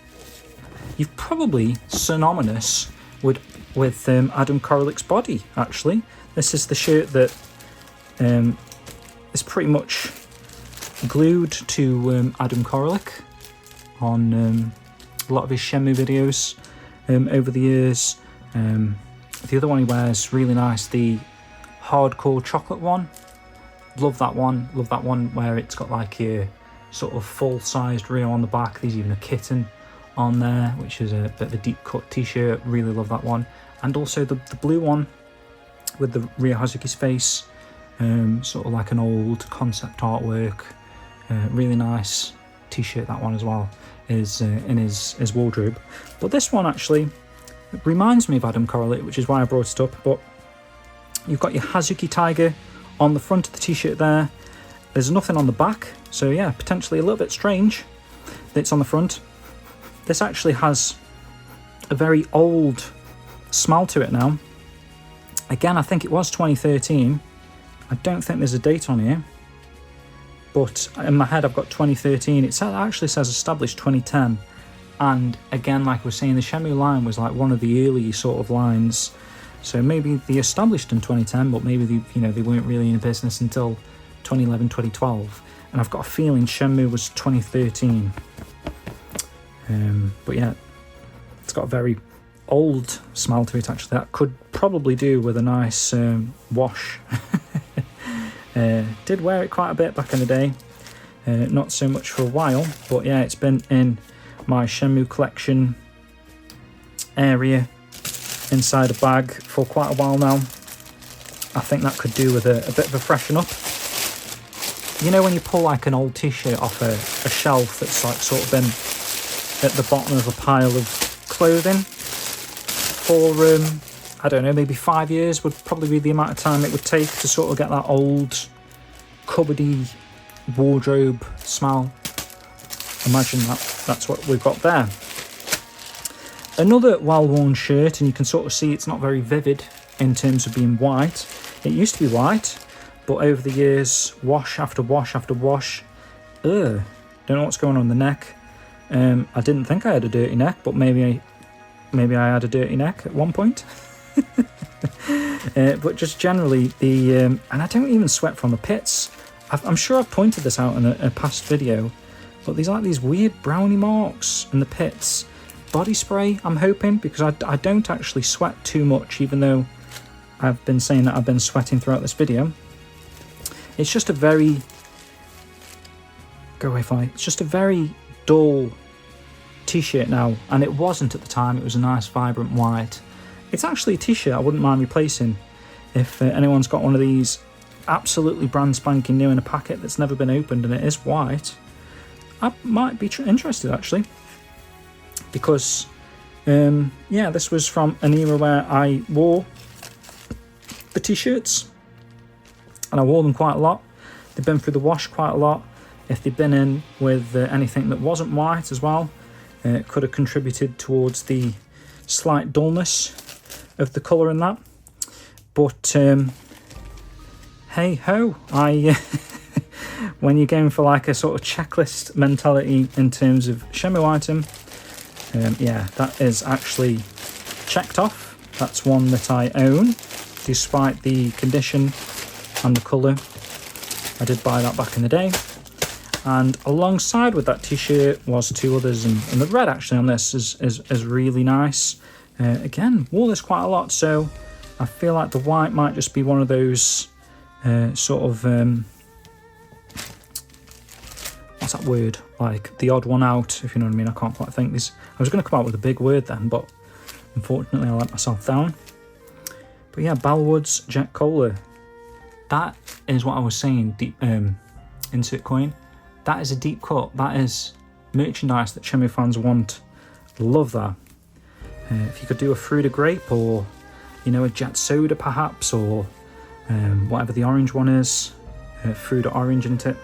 you've probably synonymous with Adam Korolik's body, actually. This is the shirt that is pretty much glued to Adam Korolik on a lot of his Shenmue videos over the years. The other one he wears, really nice, the hardcore chocolate one. Love that one. Love that one where it's got like a sort of full-sized Rio on the back. There's even a kitten on there, which is a bit of a deep cut t-shirt. Really love that one. And also the blue one with the Rio Hazuki's face, sort of like an old concept artwork. Really nice t-shirt, that one as well, is in his wardrobe. But this one actually reminds me of Adam Korolik, which is why I brought it up. But you've got your Hazuki Tiger on the front of the t-shirt there. There's nothing on the back, so yeah, potentially a little bit strange that it's on the front. This actually has a very old smell to it now. Again, I think it was 2013. I don't think there's a date on here, but in my head I've got 2013. It actually says established 2010. And again, like I was saying, the Shenmue line was like one of the early sort of lines. So maybe they established in 2010, but maybe they weren't really in business until 2011, 2012. And I've got a feeling Shenmue was 2013. But yeah, it's got a very old smell to it, actually. That could probably do with a nice wash. Did wear it quite a bit back in the day. Not so much for a while, but yeah, it's been in my Shenmue collection area inside a bag for quite a while now. I think that could do with a bit of a freshen up. You know when you pull like an old t-shirt off a shelf that's like sort of been at the bottom of a pile of clothing for, I don't know, maybe 5 years would probably be the amount of time it would take to sort of get that old cupboardy wardrobe smell. Imagine that's what we've got there. Another well-worn shirt, and you can sort of see it's not very vivid in terms of being white. It used to be white, but over the years, wash after wash after wash. Ugh, don't know what's going on in the neck. I didn't think I had a dirty neck, but maybe I had a dirty neck at one point. But just generally, and I don't even sweat from the pits. I'm sure I've pointed this out in a past video, but there's like these weird brownie marks in the pits. Body spray, I'm hoping, because I don't actually sweat too much, even though I've been saying that I've been sweating throughout this video. It's just a very... Go away, Fly. It's just a very dull t-shirt now, and it wasn't at the time. It was a nice vibrant white. It's actually a t-shirt I wouldn't mind replacing. If anyone's got one of these absolutely brand spanking new in a packet that's never been opened and it is white, I might be interested actually. Because, yeah, this was from an era where I wore the t-shirts, and I wore them quite a lot. They've been through the wash quite a lot. If they'd been in with anything that wasn't white as well, it could have contributed towards the slight dullness of the colour in that. But, hey ho, when you're going for like a sort of checklist mentality in terms of Shenmue item, yeah, that is actually checked off. That's one that I own, despite the condition and the colour. I did buy that back in the day. And alongside with that t-shirt was two others, and the red actually on this is really nice. Again, wore this quite a lot, so I feel like the white might just be one of those sort of... what's that word? Like the odd one out, if you know what I mean. I can't quite think. I was going to come out with a big word then, but unfortunately I let myself down. But yeah, Balwood's Jet Cola. That is what I was saying, deep insert coin. That is a deep cut. That is merchandise that Shenmue fans want. Love that. If you could do a Fruita Grape, or, you know, a Jet Soda perhaps, or whatever the orange one is, Fruita Orange, isn't it?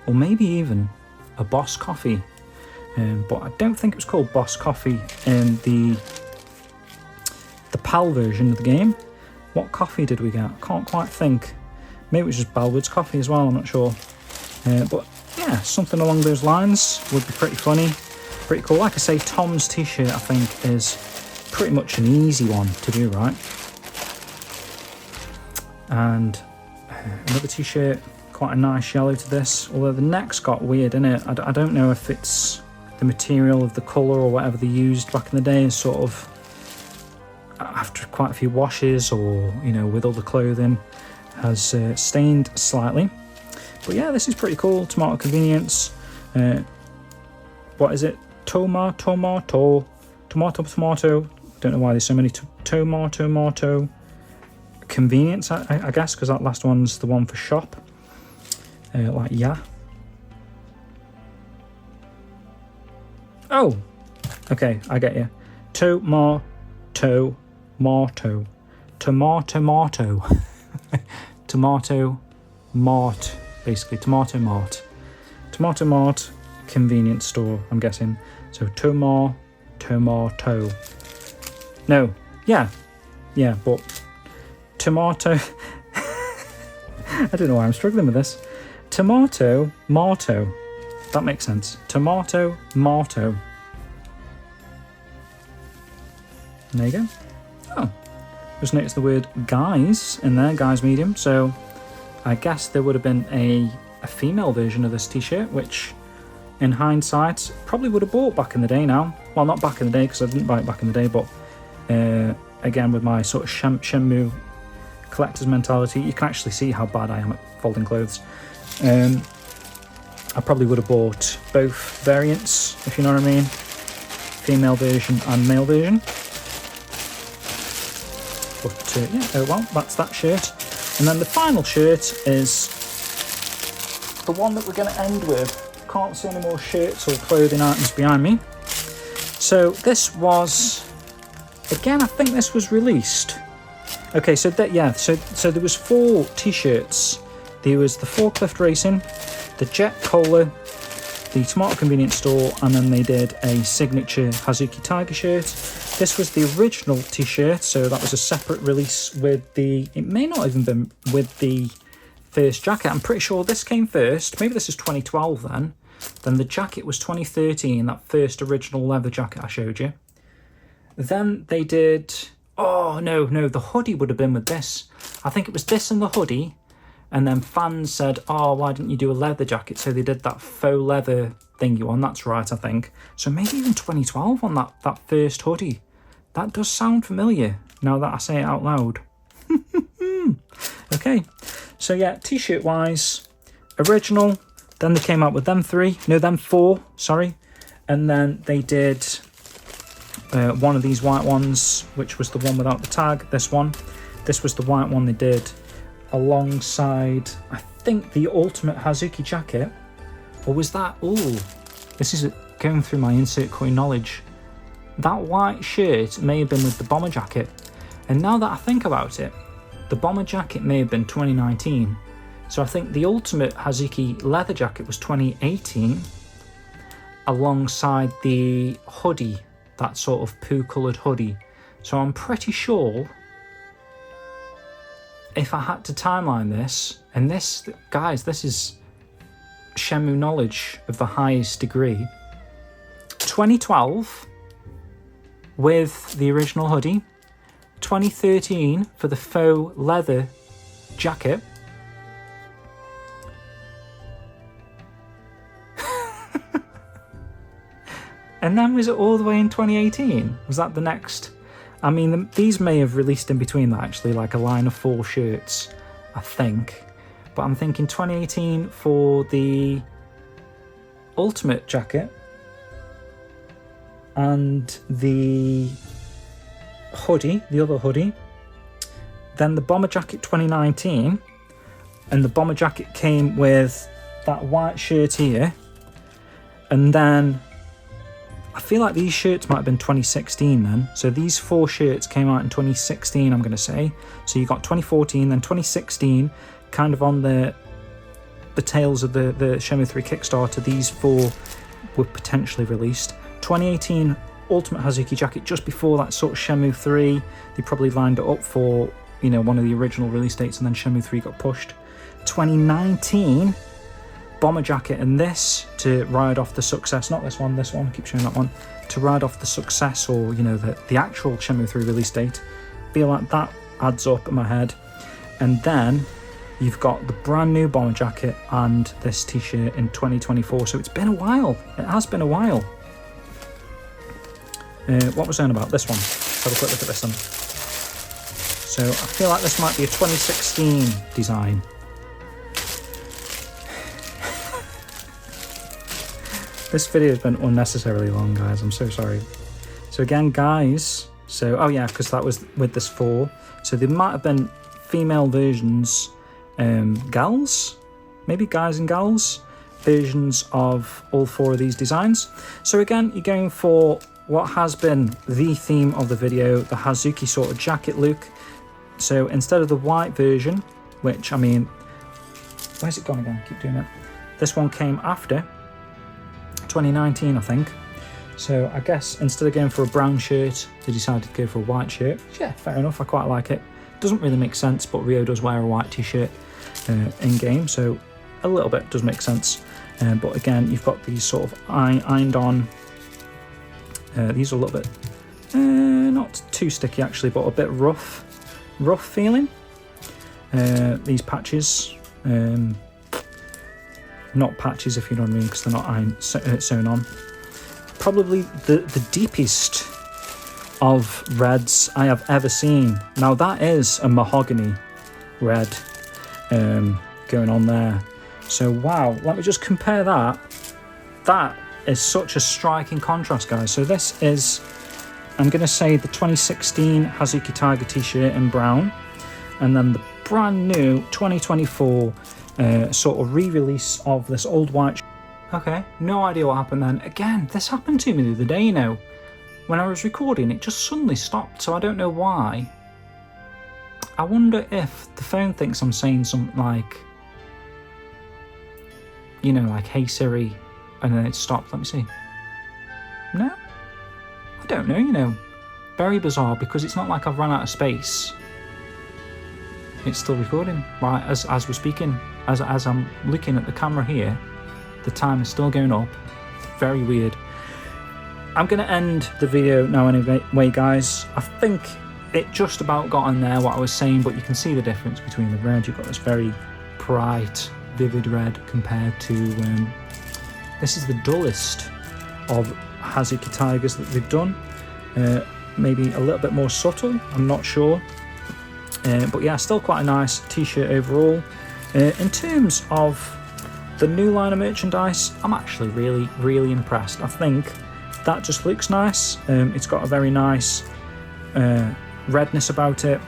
Or maybe even a Boss Coffee, but I don't think it was called Boss Coffee in the PAL version of the game. What coffee did we get? I can't quite think. Maybe it was just Balwood's coffee as well, I'm not sure. But yeah, something along those lines would be pretty funny, pretty cool. Like I say, Tom's t-shirt I think is pretty much an easy one to do, right? And another t-shirt, quite a nice yellow to this, although the neck's got weird in it. I don't know if it's the material of the colour or whatever they used back in the day, is sort of after quite a few washes, or, you know, with other clothing, has stained slightly. But yeah, this is pretty cool. Tomato convenience. What is it? Tomato. Don't know why there's so many. Tomato convenience, I guess, because that last one's the one for shop. Like, yeah. Oh, okay, I get you. Tomato. Tomato mart, basically. Tomato mart convenience store, I'm guessing. So tomato. No, yeah, but tomato. I don't know why I'm struggling with this. Tomato marto. That makes sense. Tomato marto. And there you go. Oh, just noticed the word guys in there, guys medium. So I guess there would have been a female version of this t-shirt, which in hindsight probably would have bought back in the day now. Well, not back in the day, because I didn't buy it back in the day, but again, with my sort of Shenmue collector's mentality, you can actually see how bad I am at folding clothes. I probably would have bought both variants, if you know what I mean. Female version and male version. But yeah, oh well, that's that shirt. And then the final shirt is the one that we're going to end with. Can't see any more shirts or clothing items behind me. So this was, again, I think this was released. Okay, so that, yeah, so there was 4 t-shirts. There was the Forklift Racing, the Jet Cola, the Tomato Convenience Store, and then they did a signature Hazuki Tiger shirt. This was the original t-shirt, so that was a separate release with the, it may not even been with the first jacket. I'm pretty sure this came first. Maybe this is 2012 then. Then the jacket was 2013, that first original leather jacket I showed you. Then they did, oh no, the hoodie would have been with this. I think it was this and the hoodie. And then fans said, oh, why didn't you do a leather jacket? So they did that faux leather thingy one. That's right, I think. So maybe even 2012 on that first hoodie. That does sound familiar now that I say it out loud. Okay. So yeah, t-shirt wise, original. Then they came out with them four, sorry. And then they did one of these white ones, which was the one without the tag, this one. This was the white one they did alongside, I think, the Ultimate Hazuki jacket. Or was that, ooh, this is going through my insert coin knowledge. That white shirt may have been with the bomber jacket. And now that I think about it, the bomber jacket may have been 2019. So I think the Ultimate Hazuki leather jacket was 2018, alongside the hoodie, that sort of poo-coloured hoodie. So I'm pretty sure, if I had to timeline this, and this, guys, this is Shenmue knowledge of the highest degree. 2012 with the original hoodie, 2013 for the faux leather jacket, and then was it all the way in 2018? Was that the next? I mean, these may have released in between that, actually, like a line of 4 shirts, I think. But I'm thinking 2018 for the Ultimate jacket and the hoodie, the other hoodie. Then the bomber jacket 2019, and the bomber jacket came with that white shirt here. And then I feel like these shirts might have been 2016 then. So these 4 shirts came out in 2016, I'm going to say. So you got 2014, then 2016, kind of on the tails of the Shenmue 3 Kickstarter. These 4 were potentially released. 2018 Ultimate Hazuki jacket, just before that sort of Shenmue 3. They probably lined it up for, you know, one of the original release dates, and then Shenmue 3 got pushed. 2019 bomber jacket, and this to ride off the success, not this one, I keep showing that one, to ride off the success, or, you know, the actual Shenmue 3 release date. Feel like that adds up in my head. And then you've got the brand new bomber jacket and this t-shirt in 2024. So it's been a while. It has been a while. What was I on about? This one. Let's have a quick look at this one. So I feel like this might be a 2016 design. This video has been unnecessarily long, guys. I'm so sorry. So again, guys, so, oh yeah, because that was with this 4. So there might have been female versions, gals, maybe guys and gals, versions of all 4 of these designs. So again, you're going for what has been the theme of the video, the Hazuki sort of jacket look. So instead of the white version, which, I mean, where's it gone again? Keep doing it. This one came after 2019, I think. So I guess instead of going for a brown shirt, they decided to go for a white shirt. Yeah, fair enough, I quite like it. Doesn't really make sense, but Ryo does wear a white t-shirt in game, so a little bit does make sense. But again, you've got these sort of ironed on. These are a little bit not too sticky actually, but a bit rough feeling. These patches, not patches if you know what I mean, because they're not sewn on. Probably the deepest of reds I have ever seen. Now that is a mahogany red going on there. So wow, let me just compare that. That is such a striking contrast, guys. So this is, I'm going to say, the 2016 Hazuki Tiger t-shirt in brown, and then the brand new 2024 sort of re-release of this old white. Okay, no idea what happened then. Again, this happened to me the other day, you know. When I was recording, it just suddenly stopped, so I don't know why. I wonder if the phone thinks I'm saying something like, you know, like, hey Siri, and then it stopped. Let me see. No? I don't know, you know. Very bizarre, because it's not like I've run out of space. It's still recording, right, as we're speaking. As I'm looking at the camera here, the time is still going up. Very weird. I'm going to end the video now anyway, guys. I think it just about got on there what I was saying, but you can see the difference between the red. You've got this very bright, vivid red compared to... this is the dullest of Hazuki Tigers that they've done. Maybe a little bit more subtle, I'm not sure. But yeah, still quite a nice t-shirt overall. In terms of the new line of merchandise, I'm actually really impressed. I think that just looks nice. It's got a very nice redness about it.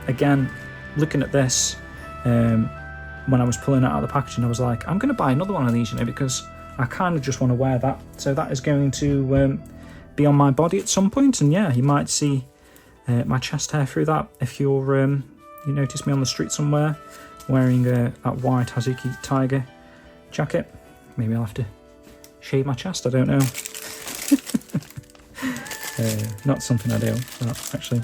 Again, looking at this, when I was pulling it out of the packaging, I was like, I'm going to buy another one of these, you know, because I kind of just want to wear that. So that is going to be on my body at some point, and yeah, you might see my chest hair through that if you're you notice me on the street somewhere wearing that white Hazuki Tiger jacket. Maybe I'll have to shave my chest, I don't know. Not something I do, but actually.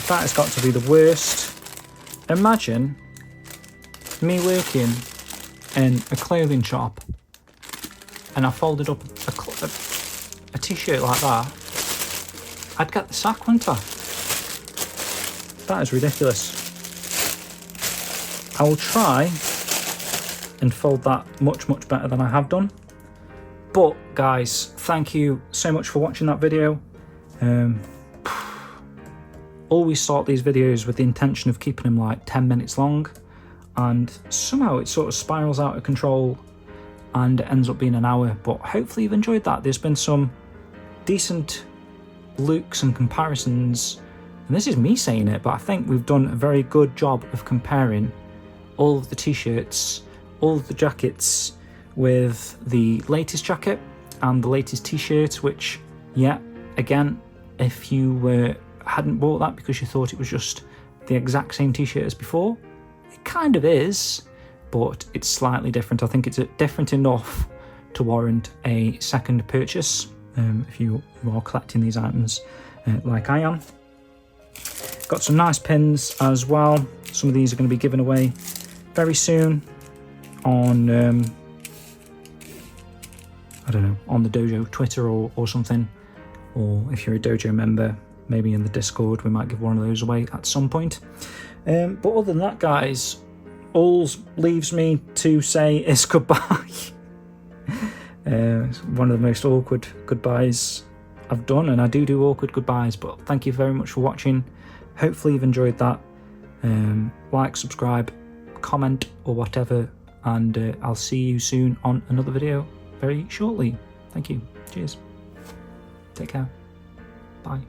That has got to be the worst. Imagine me working in a clothing shop and I folded up a t-shirt like that. I'd get the sack, wouldn't I? That is ridiculous. I will try and fold that much better than I have done. But guys, thank you so much for watching that video. Always start these videos with the intention of keeping them like 10 minutes long, and somehow it sort of spirals out of control and it ends up being an hour. But hopefully you've enjoyed that. There's been some decent looks and comparisons, and this is me saying it, but I think we've done a very good job of comparing all of the t-shirts, all of the jackets, with the latest jacket and the latest t-shirt, which, yeah, again, if you hadn't bought that because you thought it was just the exact same t-shirt as before, it kind of is, but it's slightly different. I think it's different enough to warrant a second purchase if you are collecting these items like I am. Got some nice pins as well. Some of these are going to be given away very soon on I don't know, on the dojo Twitter or something, or if you're a dojo member, maybe in the Discord we might give one of those away at some point. But other than that, guys, all leaves me to say is goodbye. It's one of the most awkward goodbyes I've done, and I do awkward goodbyes, but thank you very much for watching. Hopefully you've enjoyed that. Like, subscribe, comment or whatever, and I'll see you soon on another video very shortly. Thank you. Cheers. Take care. Bye.